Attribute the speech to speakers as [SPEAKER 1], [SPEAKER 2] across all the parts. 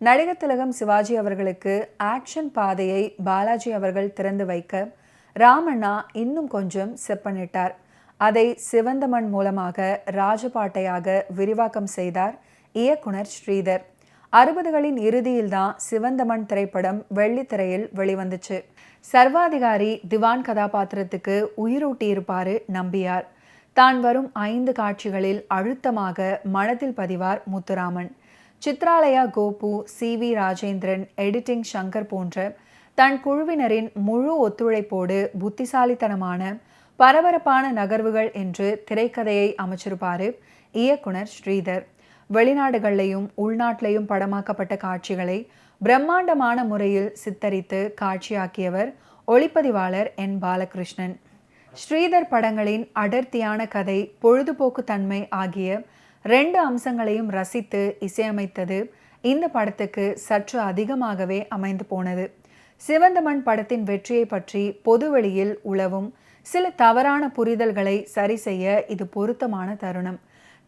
[SPEAKER 1] நடிகர் திலகம் சிவாஜி அவர்களுக்கு ஆக்ஷன் பாதையை பாலாஜி அவர்கள் திறந்து வைக்க ராமண்ணா இன்னும் கொஞ்சம் செப்பனிட்டார். அதை சிவந்த மண் மூலமாக ராஜபாட்டையாக விரிவாக்கம் செய்தார் இயக்குனர் ஸ்ரீதர். 60களின் இறுதியில்தான் சிவந்த மண் திரைப்படம் வெள்ளித்திரையில் வெளிவந்துச்சு. சர்வாதிகாரி திவான் கதாபாத்திரத்துக்கு உயிரூட்டியிருப்பாரு நம்பியார். தான் வரும் 5 காட்சிகளில் அழுத்தமாக மனதில் பதிவார் முத்துராமன். சித்ராலயா கோபு, CV ராஜேந்திரன், எடிட்டிங் சங்கர் போன்ற தன் குழுவினரின் முழு ஒத்துழைப்போடு புத்திசாலித்தனமான பரபரப்பான நகர்வுகள் என்று திரைக்கதையை அமைச்சிருப்பாரு இயக்குனர் ஸ்ரீதர். வெளிநாடுகள்லையும் உள்நாட்டிலையும் படமாக்கப்பட்ட காட்சிகளை பிரம்மாண்டமான முறையில் சித்தரித்து காட்சியாக்கியவர் ஒளிப்பதிவாளர் N. பாலகிருஷ்ணன். ஸ்ரீதர் படங்களின் அடர்த்தியான கதை, பொழுதுபோக்கு தன்மை ஆகிய 2 அம்சங்களையும் ரசித்து இசையமைத்தது இந்த படத்துக்கு சற்று அதிகமாகவே அமைந்து போனது. சிவந்த மண் படத்தின் வெற்றியை பற்றி பொதுவெளியில் உலவும் சில தவறான புரிதல்களை சரி செய்ய இது பொருத்தமான தருணம்.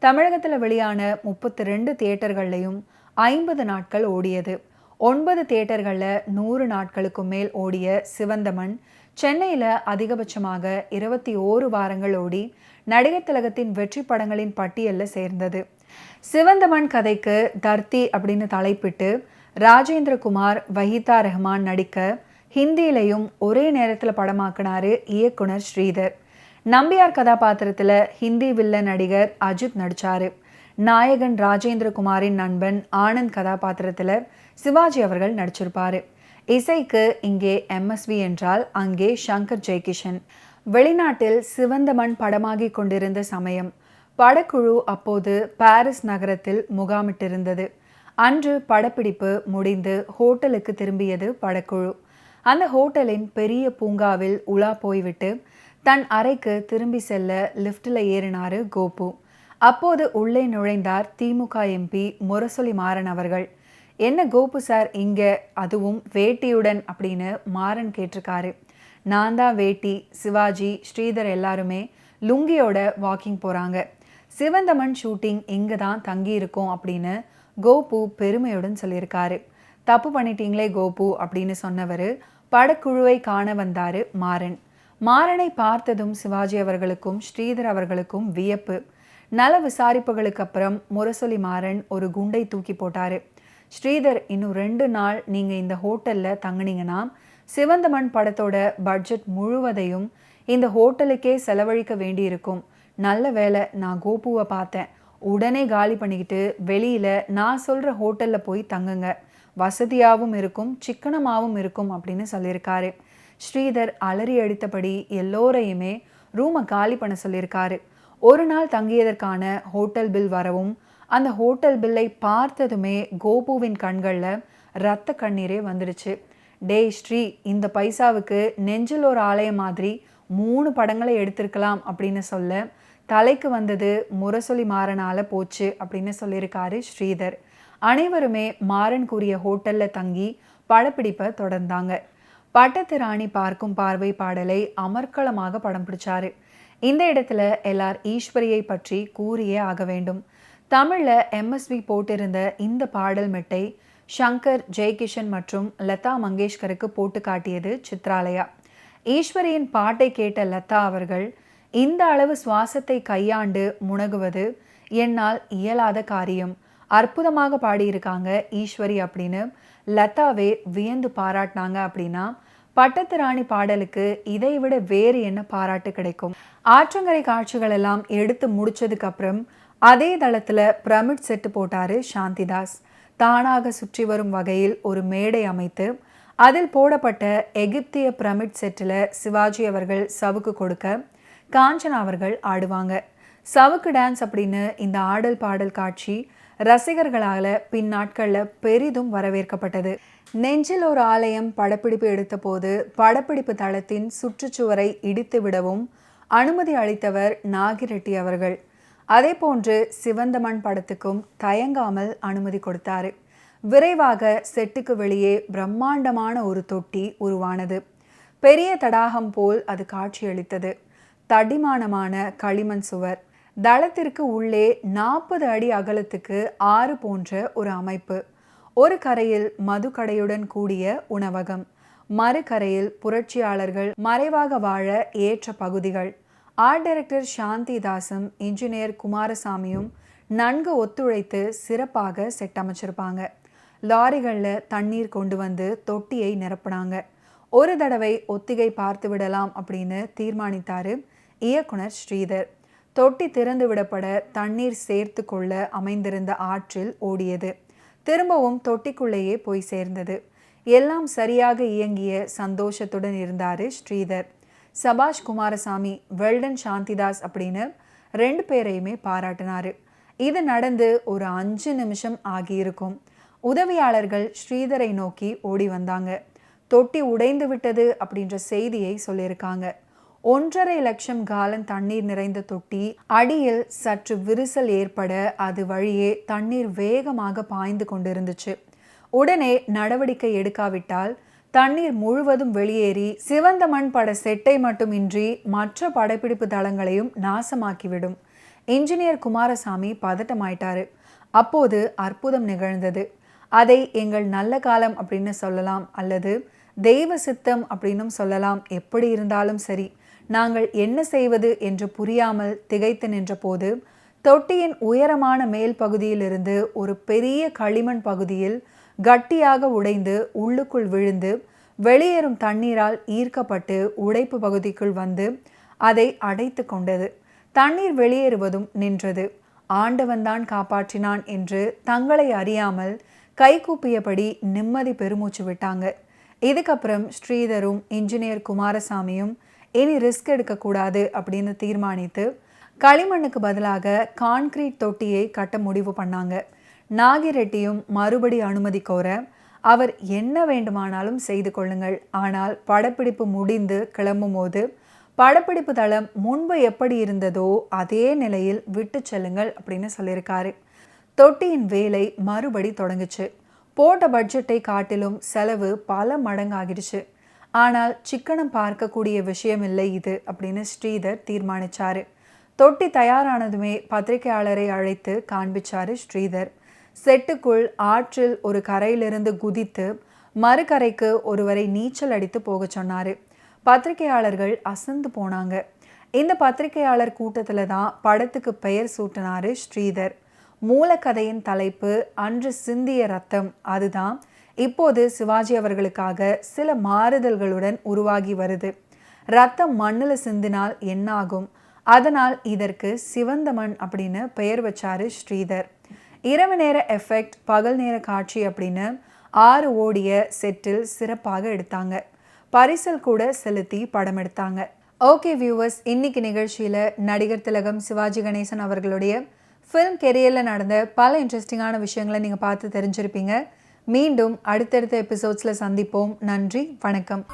[SPEAKER 1] தமிழகத்தில் வெளியான 32 தியேட்டர்கள்லையும் 50 நாட்கள் ஓடியது. 9 தியேட்டர்களில் 100 நாட்களுக்கும் மேல் ஓடிய சிவந்த மண் சென்னையில் அதிகபட்சமாக 21 வாரங்கள் ஓடி நடிகர் திலகத்தின் வெற்றி படங்களின் பட்டியலில் சேர்ந்தது. சிவந்த மண் கதைக்கு தர்த்தி அப்படின்னு தலைப்பிட்டு ராஜேந்திரகுமார், வஹீதா ரஹ்மான் நடிக்க ஹிந்தியிலையும் ஒரே நேரத்தில் படமாக்கினாரு இயக்குனர் ஸ்ரீதர். நம்பியார் கதாபாத்திரத்தில் ஹிந்தி வில்லன் நடிகர் அஜித் நடிச்சாரு. நாயகன் ராஜேந்திரகுமாரின் நண்பன் ஆனந்த் கதாபாத்திரத்தில் சிவாஜி அவர்கள் நடிச்சிருப்பாரு. இசைக்கு இங்கே MSV என்றால் அங்கே சங்கர் ஜெய்கிஷன். வெளிநாட்டில் சிவந்த மண் படமாகி கொண்டிருந்த சமயம் படக்குழு அப்போது பாரிஸ் நகரத்தில் முகாமிட்டிருந்தது. அன்று படப்பிடிப்பு முடிந்து ஹோட்டலுக்கு திரும்பியது படக்குழு. அந்த ஹோட்டலின் பெரிய பூங்காவில் உலா போய்விட்டு தன் அறைக்கு திரும்பி செல்ல லிஃப்டில் ஏறினாரு கோபு. அப்போது உள்ளே நுழைந்தார் திமுக MP முரசொலி மாறன் அவர்கள். என்ன கோபு சார் இங்க, அதுவும் வேட்டியுடன் அப்படின்னு மாறன் கேட்டிருக்காரு. நான் தான் வேட்டி, சிவாஜி, ஸ்ரீதர் எல்லாருமே லுங்கியோட வாக்கிங் போகிறாங்க. சிவந்த மண் ஷூட்டிங் இங்கே தான் தங்கி இருக்கோம் அப்படின்னு கோபு பெருமையுடன் சொல்லியிருக்காரு. தப்பு பண்ணிட்டீங்களே கோபு அப்படின்னு சொன்னவர் படக்குழுவை காண வந்தார் மாறன். மாறனை பார்த்ததும் சிவாஜி அவர்களுக்கும் ஸ்ரீதர் அவர்களுக்கும் வியப்பு. நல விசாரிப்புகளுக்கு அப்புறம் முரசொலி மாறன் ஒரு குண்டை தூக்கி போட்டார். ஸ்ரீதர், இன்னும் 2 நாள் நீங்கள் இந்த ஹோட்டலில் தங்குனீங்கன்னா சிவந்த மண் படத்தோட பட்ஜெட் முழுவதையும் இந்த ஹோட்டலுக்கே செலவழிக்க வேண்டியிருக்கும். நல்ல வேலை நான் கோபுவை பார்த்தேன். உடனே காலி பண்ணிக்கிட்டு வெளியில் நான் சொல்கிற ஹோட்டலில் போய் தங்குங்க. வசதியாகவும் இருக்கும், சிக்கனமாகவும் இருக்கும் அப்படின்னு சொல்லியிருக்காரு. ஸ்ரீதர் அலறி அடித்தபடி எல்லோரையுமே ரூமை காலி பண்ண சொல்லியிருக்காரு. ஒரு நாள் தங்கியதற்கான ஹோட்டல் பில் வரவும் அந்த ஹோட்டல் பில்லை பார்த்ததுமே கோபுவின் கண்களில் இரத்த கண்ணீரே வந்துடுச்சு. டேய் ஸ்ரீ, இந்த பைசாவுக்கு நெஞ்சில் ஒரு ஆலயம் மாதிரி 3 படங்களை எடுத்திருக்கலாம் அப்படின்னு சொல்ல தலைக்கு வந்தது முரசொலி மாறனால போச்சு அப்படின்னு சொல்லியிருக்காரு ஸ்ரீதர். அனைவருமே மாறன் கூறிய ஹோட்டலில் தங்கி படப்பிடிப்பை தொடர்ந்தாங்க. பட்டத்து ராணி பார்க்கும் பார்வை பாடலை அமர்க்களமாக படம் பிடிச்சாரு. இந்த இடத்துல எல்லார் ஈஸ்வரியை பற்றி கூறியே ஆக வேண்டும். தமிழில் MSV போட்டிருந்த இந்த பாடல் மெட்டை சங்கர், ஜெய்கிஷன் மற்றும் லதா மங்கேஷ்கருக்கு போட்டு காட்டியது சித்ராலயா. ஈஸ்வரியின் பாட்டை கேட்ட லதா அவர்கள், இந்த அளவு சுவாசத்தை கையாண்டு முனகுவது என்னால் இயலாத காரியம், அற்புதமாக பாடியிருக்காங்க ஈஸ்வரி அப்படின்னு லதாவே வியந்து பாராட்டினாங்க. அப்படின்னா பட்டத்து ராணி பாடலுக்கு இதைவிட வேறு என்ன பாராட்டு கிடைக்கும்? ஆற்றங்கரை காட்சிகள் எல்லாம் எடுத்து முடிச்சதுக்கு அப்புறம் அதே தளத்தில் பிரமிட் செட்டு போட்டாரு சாந்திதாஸ். தானாக சுற்றி வரும் வகையில் ஒரு மேடை அமைத்து அதில் போடப்பட்ட எகிப்திய பிரமிட் செட்டில் சிவாஜி அவர்கள் சவுக்கு கொடுக்க காஞ்சனா அவர்கள் ஆடுவாங்க. சவுக்கு டான்ஸ் அப்படின்னு இந்த ஆடல் பாடல் காட்சி ரசிகர்களால் பின்னாட்களில் பெரிதும் வரவேற்கப்பட்டது. நெஞ்சில் ஒரு ஆலயம் படப்பிடிப்பு எடுத்த போது படப்பிடிப்பு தளத்தின் சுற்றுச்சுவரை இடித்து விடவும் அனுமதி அளித்தவர் நாகிரெட்டி அவர்கள். அதே போன்று சிவந்த மண் படத்துக்கும் தயங்காமல் அனுமதி கொடுத்தாரு. விரைவாக செட்டுக்கு வெளியே பிரம்மாண்டமான ஒரு தொட்டி உருவானது. பெரிய தடாகம் போல் அது காட்சியளித்தது. தடிமானமான களிமண் சுவர், தளத்திற்கு உள்ளே 40 அடி அகலத்துக்கு 6 போன்ற ஒரு அமைப்பு, ஒரு கரையில் மதுக்கடையுடன் கூடிய உணவகம், மறுகரையில் புரட்சியாளர்கள் மறைவாக வாழ ஏற்ற பகுதிகள். ஆர்ட் டைரக்டர் சாந்தி தாஸும் இன்ஜினியர் குமாரசாமியும் நன்கு ஒத்துழைத்து சிறப்பாக செட் அமைச்சிருப்பாங்க. லாரிகளில் தண்ணீர் கொண்டு வந்து தொட்டியை நிரப்புனாங்க. ஒரு தடவை ஒத்திகை பார்த்து விடலாம் அப்படின்னு தீர்மானித்தாரு இயக்குனர் ஸ்ரீதர். தொட்டி திறந்து விடப்பட தண்ணீர் சேர்த்து கொள்ள அமைந்திருந்த ஆற்றில் ஓடியது. திரும்பவும் தொட்டிக்குள்ளேயே போய் சேர்ந்தது. எல்லாம் சரியாக இயங்கிய சந்தோஷத்துடன் இருந்தாரு ஸ்ரீதர். சபாஷ் குமாரசாமி, வெல்டன் சாந்திதாஸ் அப்படின்னு 2 பேரையுமே பாராட்டினாரு. இது நடந்து ஒரு 5 நிமிஷம் ஆகியிருக்கும். உதவியாளர்கள் ஸ்ரீதரை நோக்கி ஓடி வந்தாங்க. தொட்டி உடைந்து விட்டது அப்படின்ற செய்தியை சொல்லியிருக்காங்க. 1.5 லட்சம் காலன் தண்ணீர் நிறைந்த தொட்டி அடியில் சற்று விரிசல் ஏற்பட அது வழியே தண்ணீர் வேகமாக பாய்ந்து கொண்டிருந்துச்சு. உடனே நடவடிக்கை எடுக்காவிட்டால் தண்ணீர் முழுவதும் வெளியேறி சிவந்த மண் பட செட்டை மட்டுமின்றி மற்ற படப்பிடிப்பு தளங்களையும் நாசமாக்கிவிடும். இன்ஜினியர் குமாரசாமி பதட்டமாயிட்டாரு. அப்போது அற்புதம் நிகழ்ந்தது. அதை எங்கள் நல்ல காலம் அப்படின்னு சொல்லலாம், அல்லது தெய்வ சித்தம் அப்படின்னும் சொல்லலாம். எப்படி இருந்தாலும் சரி, நாங்கள் என்ன செய்வது என்று புரியாமல் திகைத்து நின்ற போது தொட்டியின் உயரமான மேல் பகுதியிலிருந்து ஒரு பெரிய களிமண் பகுதியில் கட்டியாக உடைந்து உள்ளுக்குள் விழுந்து வெளியேறும் தண்ணீரால் ஈர்க்கப்பட்டு உடைப்பு பகுதிக்குள் வந்து அதை அடைத்து கொண்டது. தண்ணீர் வெளியேறுவதும் நின்றது. ஆண்டவன்தான் காப்பாற்றினான் என்று தங்களை அறியாமல் கைகூப்பியபடி நிம்மதி பெருமூச்சு விட்டாங்க. இதுக்கப்புறம் ஸ்ரீதரும் இன்ஜினியர் குமாரசாமியும் இனி ரிஸ்க் எடுக்கக்கூடாது அப்படின்னு தீர்மானித்து களிமண்ணுக்கு பதிலாக கான்கிரீட் தொட்டியை கட்ட முடிவு பண்ணாங்க. நாகிரெட்டியும் மறுபடி அனுமதி கோர, அவர் என்ன வேண்டுமானாலும் செய்து கொள்ளுங்கள், ஆனால் படப்பிடிப்பு முடிந்து கிளம்பும் போது படப்பிடிப்பு தளம் முன்பு எப்படி இருந்ததோ அதே நிலையில் விட்டு செல்லுங்கள் அப்படின்னு சொல்லியிருக்காரு. தொட்டியின் வேலை மறுபடி தொடங்குச்சு. போட்ட பட்ஜெட்டை காட்டிலும் செலவு பல மடங்காகிடுச்சு. ஆனால் சிக்கனம் பார்க்கக்கூடிய விஷயம் இல்லை இது அப்படின்னு ஸ்ரீதர் தீர்மானிச்சாரு. தொட்டி தயாரானதுமே பத்திரிகையாளரை அழைத்து காண்பிச்சாரு ஸ்ரீதர். செட்டுக்குள் ஆற்றில் ஒரு கரையிலிருந்து குதித்து மறுகரைக்கு ஒருவரை நீச்சல் அடித்து போக சொன்னாரு. பத்திரிகையாளர்கள் அசந்து போனாங்க. இந்த பத்திரிகையாளர் கூட்டத்தில் தான் படத்துக்கு பெயர் சூட்டினாரு ஸ்ரீதர். மூலக்கதையின் தலைப்பு அன்று சிந்திய ரத்தம். அதுதான் இப்போது சிவாஜி அவர்களுக்காக சில மாறுதல்களுடன் உருவாகி வருது. ரத்தம் மண்ணில் சிந்தினால் என்னாகும், அதனால் இதற்கு சிவந்த மண் அப்படின்னு பெயர் வச்சாரு ஸ்ரீதர். இரவு நேர எஃபெக்ட், பகல் நேர காட்சி அப்படின்னு 6 ஓடிய செட்டில் சிறப்பாக எடுத்தாங்க. பரிசல் கூட செலுத்தி படம் எடுத்தாங்க. ஓகே வியூவர்ஸ், இன்னைக்கு நிகழ்ச்சியில் நடிகர் திலகம் சிவாஜி கணேசன் அவர்களுடைய ஃபிலிம் கெரியரில் நடந்த பல இன்ட்ரெஸ்டிங்கான விஷயங்களை நீங்கள் பார்த்து தெரிஞ்சிருப்பீங்க. மீண்டும் அடுத்தடுத்த எபிசோட்ஸில் சந்திப்போம். நன்றி, வணக்கம்.